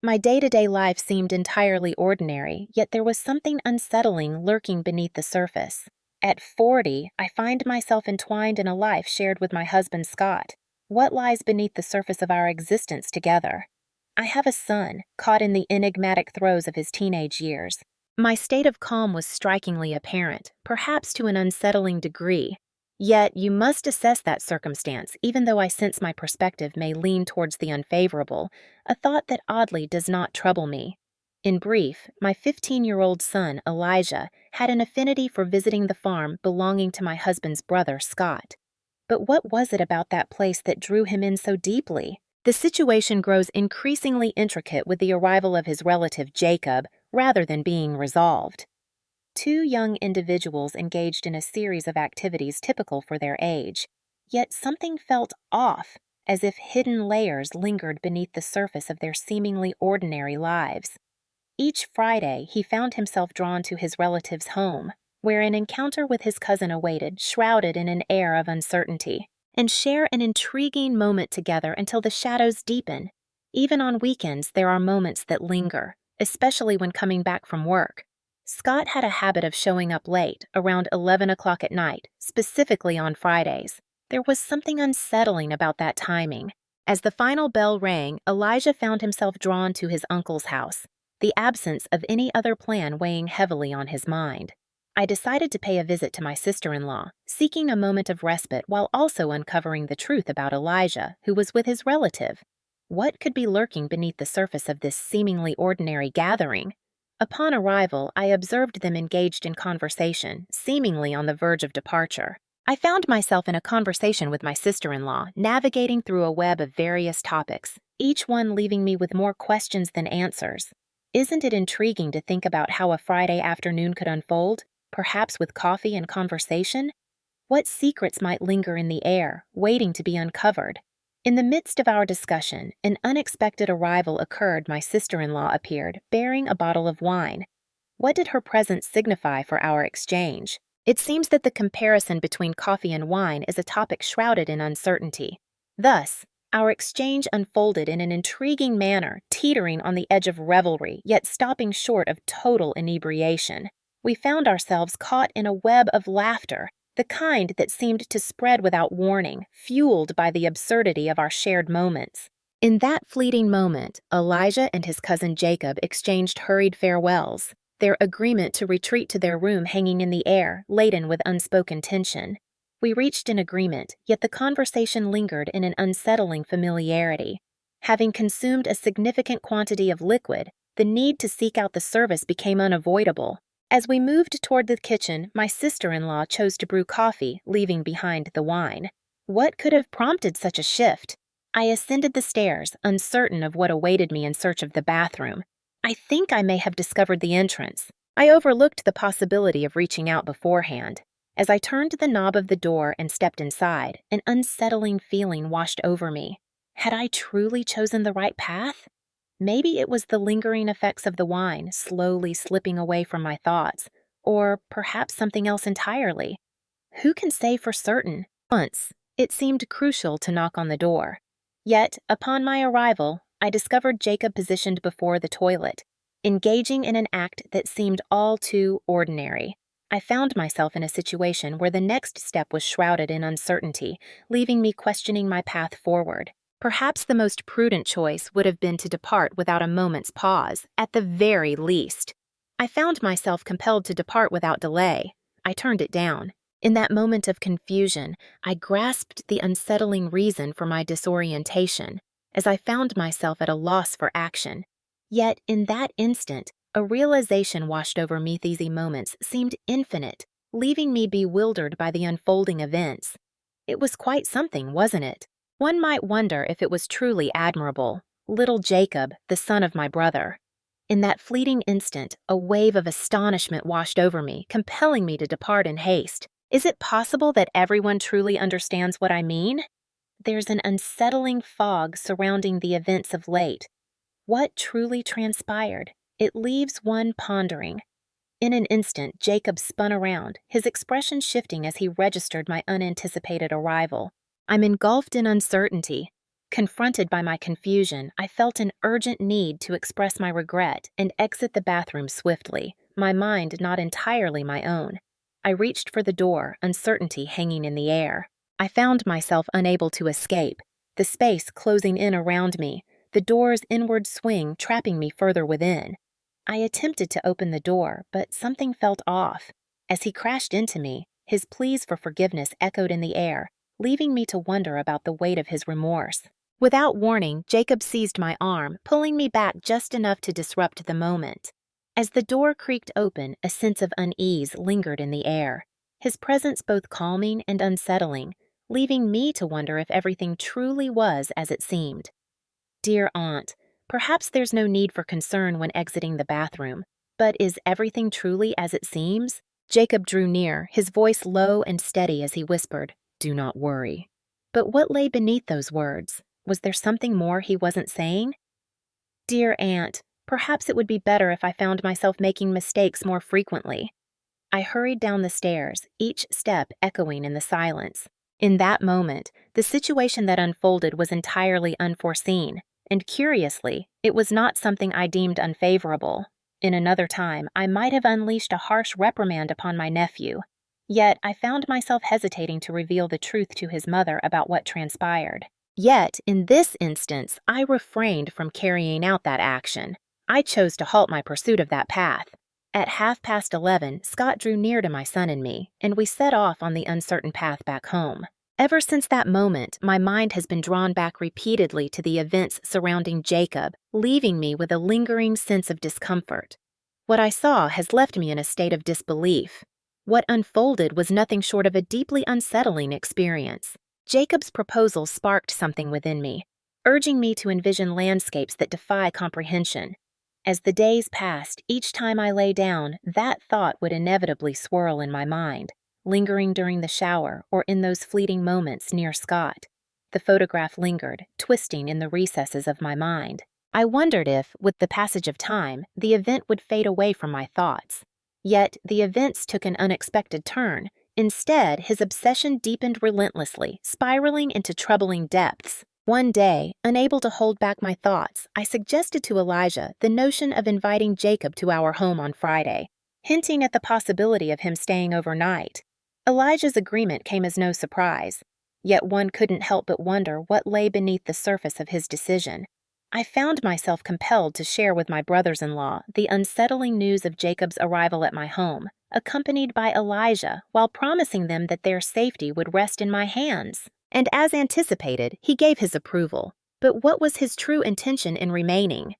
My day-to-day life seemed entirely ordinary, yet there was something unsettling lurking beneath the surface. At 40, I find myself entwined in a life shared with my husband Scott. What lies beneath the surface of our existence together? I have a son, caught in the enigmatic throes of his teenage years. My state of calm was strikingly apparent, perhaps to an unsettling degree. Yet you must assess that circumstance, even though I sense my perspective may lean towards the unfavorable, a thought that oddly does not trouble me. In brief, my 15-year-old son, Elijah, had an affinity for visiting the farm belonging to my husband's brother, Scott. But what was it about that place that drew him in so deeply? The situation grows increasingly intricate with the arrival of his relative Jacob, rather than being resolved. Two young individuals engaged in a series of activities typical for their age, yet something felt off, as if hidden layers lingered beneath the surface of their seemingly ordinary lives. Each Friday, he found himself drawn to his relative's home, where an encounter with his cousin awaited, shrouded in an air of uncertainty, and share an intriguing moment together until the shadows deepen. Even on weekends, there are moments that linger, especially when coming back from work. Scott had a habit of showing up late, around 11 o'clock at night, specifically on Fridays. There was something unsettling about that timing. As the final bell rang, Elijah found himself drawn to his uncle's house, the absence of any other plan weighing heavily on his mind. I decided to pay a visit to my sister-in-law, seeking a moment of respite while also uncovering the truth about Elijah, who was with his relative. What could be lurking beneath the surface of this seemingly ordinary gathering? Upon arrival, I observed them engaged in conversation, seemingly on the verge of departure. I found myself in a conversation with my sister-in-law, navigating through a web of various topics, each one leaving me with more questions than answers. Isn't it intriguing to think about how a Friday afternoon could unfold, perhaps with coffee and conversation? What secrets might linger in the air, waiting to be uncovered? In the midst of our discussion, an unexpected arrival occurred. My sister-in-law appeared, bearing a bottle of wine. What did her presence signify for our exchange? It seems that the comparison between coffee and wine is a topic shrouded in uncertainty. Thus, our exchange unfolded in an intriguing manner, teetering on the edge of revelry, yet stopping short of total inebriation. We found ourselves caught in a web of laughter, the kind that seemed to spread without warning, fueled by the absurdity of our shared moments. In that fleeting moment, Elijah and his cousin Jacob exchanged hurried farewells, their agreement to retreat to their room hanging in the air, laden with unspoken tension. We reached an agreement, yet the conversation lingered in an unsettling familiarity. Having consumed a significant quantity of liquid, the need to seek out the service became unavoidable. As we moved toward the kitchen, my sister-in-law chose to brew coffee, leaving behind the wine. What could have prompted such a shift? I ascended the stairs, uncertain of what awaited me in search of the bathroom. I think I may have discovered the entrance. I overlooked the possibility of reaching out beforehand. As I turned the knob of the door and stepped inside, an unsettling feeling washed over me. Had I truly chosen the right path? Maybe it was the lingering effects of the wine slowly slipping away from my thoughts, or perhaps something else entirely. Who can say for certain? Once, it seemed crucial to knock on the door. Yet, upon my arrival, I discovered Jacob positioned before the toilet, engaging in an act that seemed all too ordinary. I found myself in a situation where the next step was shrouded in uncertainty, leaving me questioning my path forward. Perhaps the most prudent choice would have been to depart without a moment's pause, at the very least. I found myself compelled to depart without delay. I turned it down. In that moment of confusion, I grasped the unsettling reason for my disorientation, as I found myself at a loss for action. Yet, in that instant, a realization washed over me. These moments seemed infinite, leaving me bewildered by the unfolding events. It was quite something, wasn't it? One might wonder if it was truly admirable. Little Jacob, the son of my brother. In that fleeting instant, a wave of astonishment washed over me, compelling me to depart in haste. Is it possible that everyone truly understands what I mean? There's an unsettling fog surrounding the events of late. What truly transpired? It leaves one pondering. In an instant, Jacob spun around, his expression shifting as he registered my unanticipated arrival. I'm engulfed in uncertainty. Confronted by my confusion, I felt an urgent need to express my regret and exit the bathroom swiftly, my mind not entirely my own. I reached for the door, uncertainty hanging in the air. I found myself unable to escape, the space closing in around me, the door's inward swing trapping me further within. I attempted to open the door, but something felt off. As he crashed into me, his pleas for forgiveness echoed in the air, leaving me to wonder about the weight of his remorse. Without warning, Jacob seized my arm, pulling me back just enough to disrupt the moment. As the door creaked open, a sense of unease lingered in the air, his presence both calming and unsettling, leaving me to wonder if everything truly was as it seemed. Dear Aunt, perhaps there's no need for concern when exiting the bathroom, but is everything truly as it seems? Jacob drew near, his voice low and steady as he whispered, "Do not worry." But what lay beneath those words? Was there something more he wasn't saying? Dear Aunt, perhaps it would be better if I found myself making mistakes more frequently. I hurried down the stairs, each step echoing in the silence. In that moment, the situation that unfolded was entirely unforeseen, and curiously, it was not something I deemed unfavorable. In another time, I might have unleashed a harsh reprimand upon my nephew. Yet, I found myself hesitating to reveal the truth to his mother about what transpired. Yet, in this instance, I refrained from carrying out that action. I chose to halt my pursuit of that path. At 11:30, Scott drew near to my son and me, and we set off on the uncertain path back home. Ever since that moment, my mind has been drawn back repeatedly to the events surrounding Jacob, leaving me with a lingering sense of discomfort. What I saw has left me in a state of disbelief. What unfolded was nothing short of a deeply unsettling experience. Jacob's proposal sparked something within me, urging me to envision landscapes that defy comprehension. As the days passed, each time I lay down, that thought would inevitably swirl in my mind, lingering during the shower or in those fleeting moments near Scott. The photograph lingered, twisting in the recesses of my mind. I wondered if, with the passage of time, the event would fade away from my thoughts. Yet, the events took an unexpected turn. Instead, his obsession deepened relentlessly, spiraling into troubling depths. One day, unable to hold back my thoughts, I suggested to Elijah the notion of inviting Jacob to our home on Friday, hinting at the possibility of him staying overnight. Elijah's agreement came as no surprise, yet one couldn't help but wonder what lay beneath the surface of his decision. I found myself compelled to share with my brothers-in-law the unsettling news of Jacob's arrival at my home, accompanied by Elijah, while promising them that their safety would rest in my hands. And as anticipated, he gave his approval. But what was his true intention in remaining?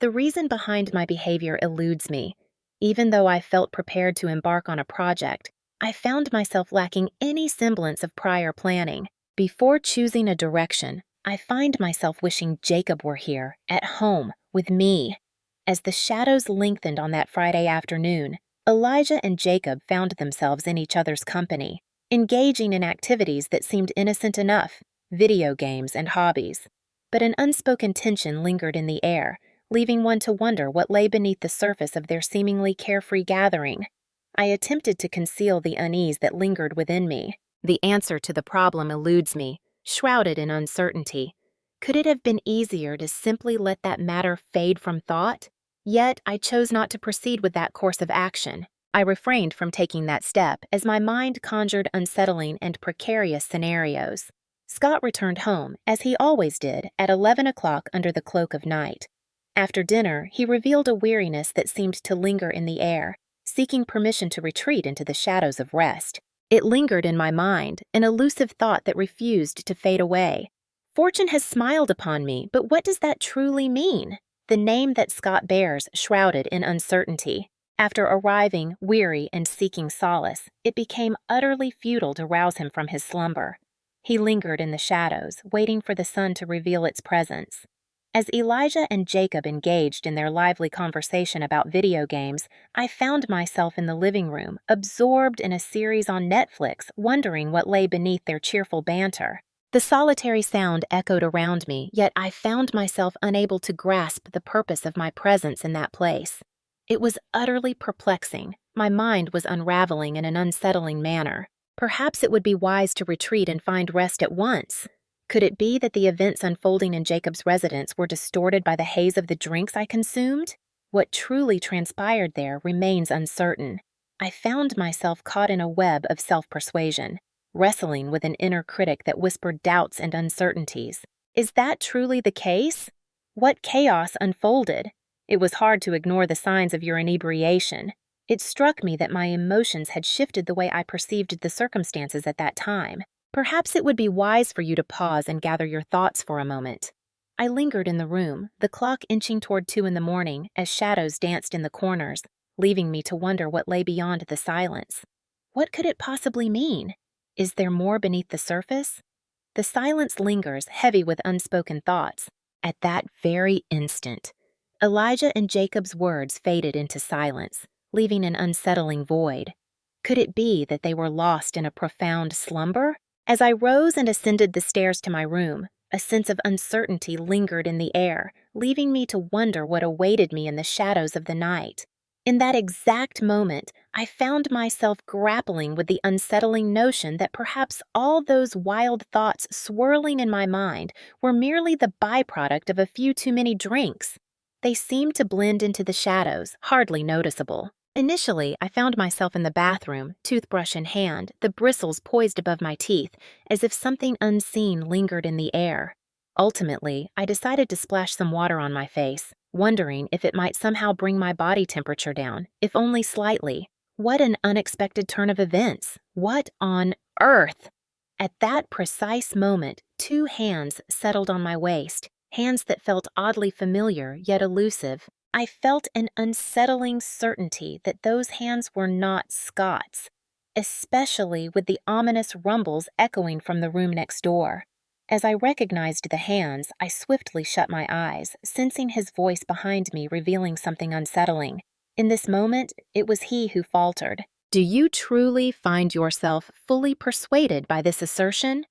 The reason behind my behavior eludes me. Even though I felt prepared to embark on a project, I found myself lacking any semblance of prior planning. Before choosing a direction, I find myself wishing Jacob were here, at home, with me. As the shadows lengthened on that Friday afternoon, Elijah and Jacob found themselves in each other's company, engaging in activities that seemed innocent enough, video games and hobbies. But an unspoken tension lingered in the air, leaving one to wonder what lay beneath the surface of their seemingly carefree gathering. I attempted to conceal the unease that lingered within me. The answer to the problem eludes me, shrouded in uncertainty. Could it have been easier to simply let that matter fade from thought? Yet I chose not to proceed with that course of action. I refrained from taking that step as my mind conjured unsettling and precarious scenarios. Scott returned home, as he always did, at 11 o'clock under the cloak of night. After dinner, he revealed a weariness that seemed to linger in the air, seeking permission to retreat into the shadows of rest. It lingered in my mind, an elusive thought that refused to fade away. Fortune has smiled upon me, but what does that truly mean? The name that Scott bears shrouded in uncertainty. After arriving, weary and seeking solace, it became utterly futile to rouse him from his slumber. He lingered in the shadows, waiting for the sun to reveal its presence. As Elijah and Jacob engaged in their lively conversation about video games, I found myself in the living room, absorbed in a series on Netflix, wondering what lay beneath their cheerful banter. The solitary sound echoed around me, yet I found myself unable to grasp the purpose of my presence in that place. It was utterly perplexing. My mind was unraveling in an unsettling manner. Perhaps it would be wise to retreat and find rest at once. Could it be that the events unfolding in Jacob's residence were distorted by the haze of the drinks I consumed? What truly transpired there remains uncertain. I found myself caught in a web of self-persuasion, wrestling with an inner critic that whispered doubts and uncertainties. Is that truly the case? What chaos unfolded? It was hard to ignore the signs of your inebriation. It struck me that my emotions had shifted the way I perceived the circumstances at that time. Perhaps it would be wise for you to pause and gather your thoughts for a moment. I lingered in the room, the clock inching toward 2 in the morning as shadows danced in the corners, leaving me to wonder what lay beyond the silence. What could it possibly mean? Is there more beneath the surface? The silence lingers, heavy with unspoken thoughts. At that very instant, Elijah and Jacob's words faded into silence, leaving an unsettling void. Could it be that they were lost in a profound slumber? As I rose and ascended the stairs to my room, a sense of uncertainty lingered in the air, leaving me to wonder what awaited me in the shadows of the night. In that exact moment, I found myself grappling with the unsettling notion that perhaps all those wild thoughts swirling in my mind were merely the byproduct of a few too many drinks. They seemed to blend into the shadows, hardly noticeable. Initially, I found myself in the bathroom, toothbrush in hand, the bristles poised above my teeth, as if something unseen lingered in the air. Ultimately, I decided to splash some water on my face, wondering if it might somehow bring my body temperature down, if only slightly. What an unexpected turn of events! What on earth? At that precise moment, 2 hands settled on my waist, hands that felt oddly familiar yet elusive. I felt an unsettling certainty that those hands were not Scott's, especially with the ominous rumbles echoing from the room next door. As I recognized the hands, I swiftly shut my eyes, sensing his voice behind me revealing something unsettling. In this moment, it was he who faltered. "Do you truly find yourself fully persuaded by this assertion?"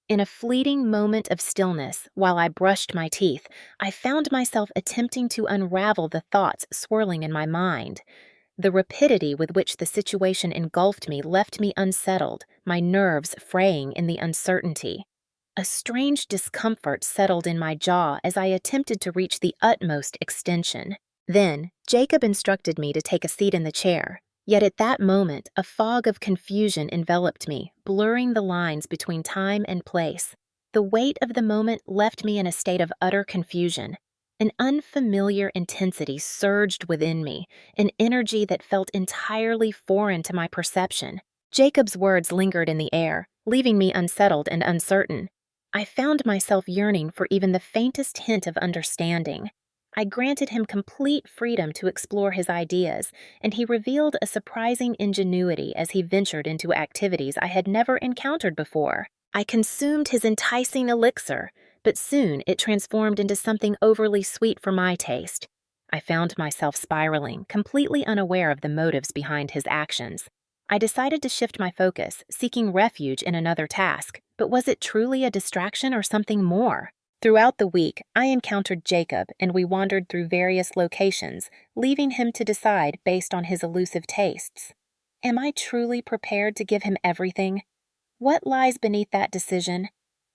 In a fleeting moment of stillness, while I brushed my teeth, I found myself attempting to unravel the thoughts swirling in my mind. The rapidity with which the situation engulfed me left me unsettled, my nerves fraying in the uncertainty. A strange discomfort settled in my jaw as I attempted to reach the utmost extension. Then, Jacob instructed me to take a seat in the chair. Yet at that moment, a fog of confusion enveloped me, blurring the lines between time and place. The weight of the moment left me in a state of utter confusion. An unfamiliar intensity surged within me, an energy that felt entirely foreign to my perception. Jacob's words lingered in the air, leaving me unsettled and uncertain. I found myself yearning for even the faintest hint of understanding. I granted him complete freedom to explore his ideas, and he revealed a surprising ingenuity as he ventured into activities I had never encountered before. I consumed his enticing elixir, but soon it transformed into something overly sweet for my taste. I found myself spiraling, completely unaware of the motives behind his actions. I decided to shift my focus, seeking refuge in another task, but was it truly a distraction or something more? Throughout the week, I encountered Jacob and we wandered through various locations, leaving him to decide based on his elusive tastes. Am I truly prepared to give him everything? What lies beneath that decision?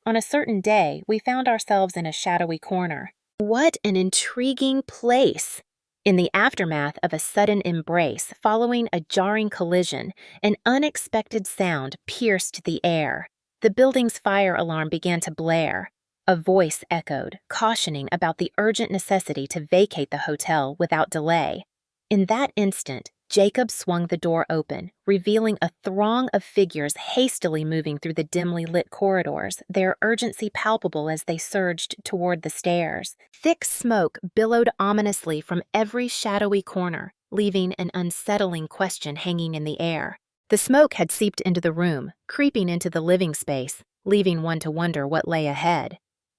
On a certain day, we found ourselves in a shadowy corner. What an intriguing place! In the aftermath of a sudden embrace following a jarring collision, an unexpected sound pierced the air. The building's fire alarm began to blare. A voice echoed, cautioning about the urgent necessity to vacate the hotel without delay. In that instant, Jacob swung the door open, revealing a throng of figures hastily moving through the dimly lit corridors, their urgency palpable as they surged toward the stairs. Thick smoke billowed ominously from every shadowy corner, leaving an unsettling question hanging in the air. The smoke had seeped into the room, creeping into the living space, leaving one to wonder what lay ahead.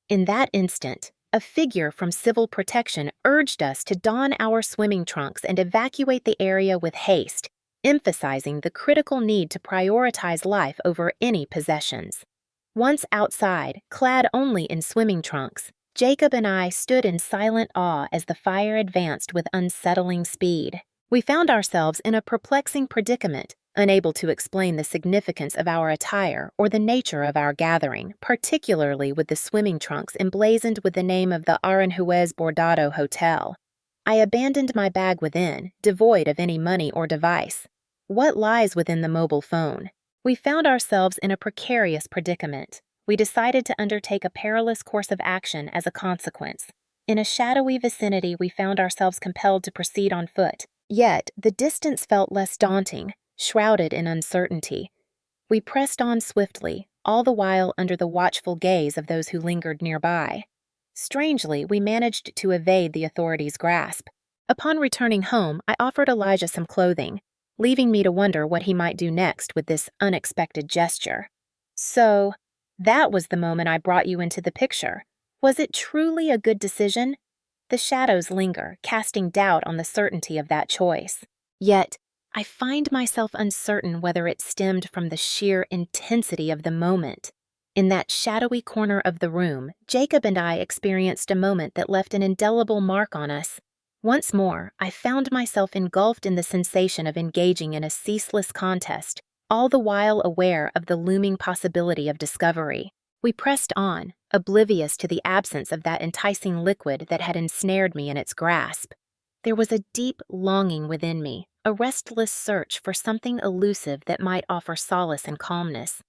In that instant, a figure from Civil Protection urged us to don our swimming trunks and evacuate the area with haste, emphasizing the critical need to prioritize life over any possessions. Once outside, clad only in swimming trunks, Jacob and I stood in silent awe as the fire advanced with unsettling speed. We found ourselves in a perplexing predicament, unable to explain the significance of our attire or the nature of our gathering, particularly with the swimming trunks emblazoned with the name of the Aranjuez Bordado Hotel. I abandoned my bag within, devoid of any money or device. What lies within the mobile phone? We found ourselves in a precarious predicament. We decided to undertake a perilous course of action as a consequence. In a shadowy vicinity, we found ourselves compelled to proceed on foot. Yet, the distance felt less daunting, shrouded in uncertainty. We pressed on swiftly, all the while under the watchful gaze of those who lingered nearby. Strangely, we managed to evade the authorities' grasp. Upon returning home, I offered Elijah some clothing, leaving me to wonder what he might do next with this unexpected gesture. So, that was the moment I brought you into the picture. Was it truly a good decision? The shadows linger, casting doubt on the certainty of that choice. Yet, I find myself uncertain whether it stemmed from the sheer intensity of the moment. In that shadowy corner of the room, Jacob and I experienced a moment that left an indelible mark on us. Once more, I found myself engulfed in the sensation of engaging in a ceaseless contest, all the while aware of the looming possibility of discovery. We pressed on, oblivious to the absence of that enticing liquid that had ensnared me in its grasp. There was a deep longing within me, a restless search for something elusive that might offer solace and calmness.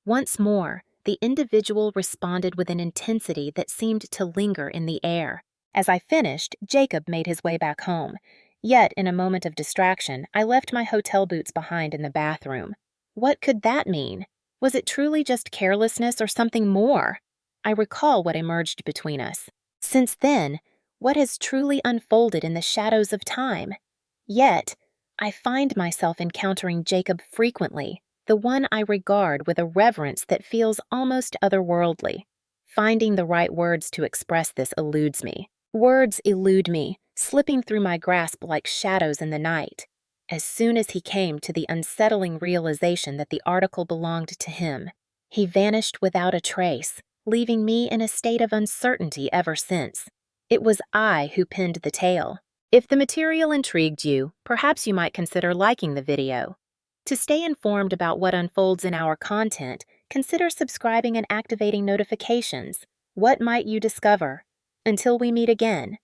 Once more, the individual responded with an intensity that seemed to linger in the air. As I finished, Jacob made his way back home. Yet, in a moment of distraction, I left my hotel boots behind in the bathroom. What could that mean? Was it truly just carelessness or something more? I recall what emerged between us. Since then, what has truly unfolded in the shadows of time? Yet, I find myself encountering Jacob frequently, the one I regard with a reverence that feels almost otherworldly. Finding the right words to express this eludes me. Words elude me, slipping through my grasp like shadows in the night. As soon as he came to the unsettling realization that the article belonged to him, he vanished without a trace, leaving me in a state of uncertainty ever since. It was I who penned the tale. If the material intrigued you, perhaps you might consider liking the video. To stay informed about what unfolds in our content, consider subscribing and activating notifications. What might you discover? Until we meet again,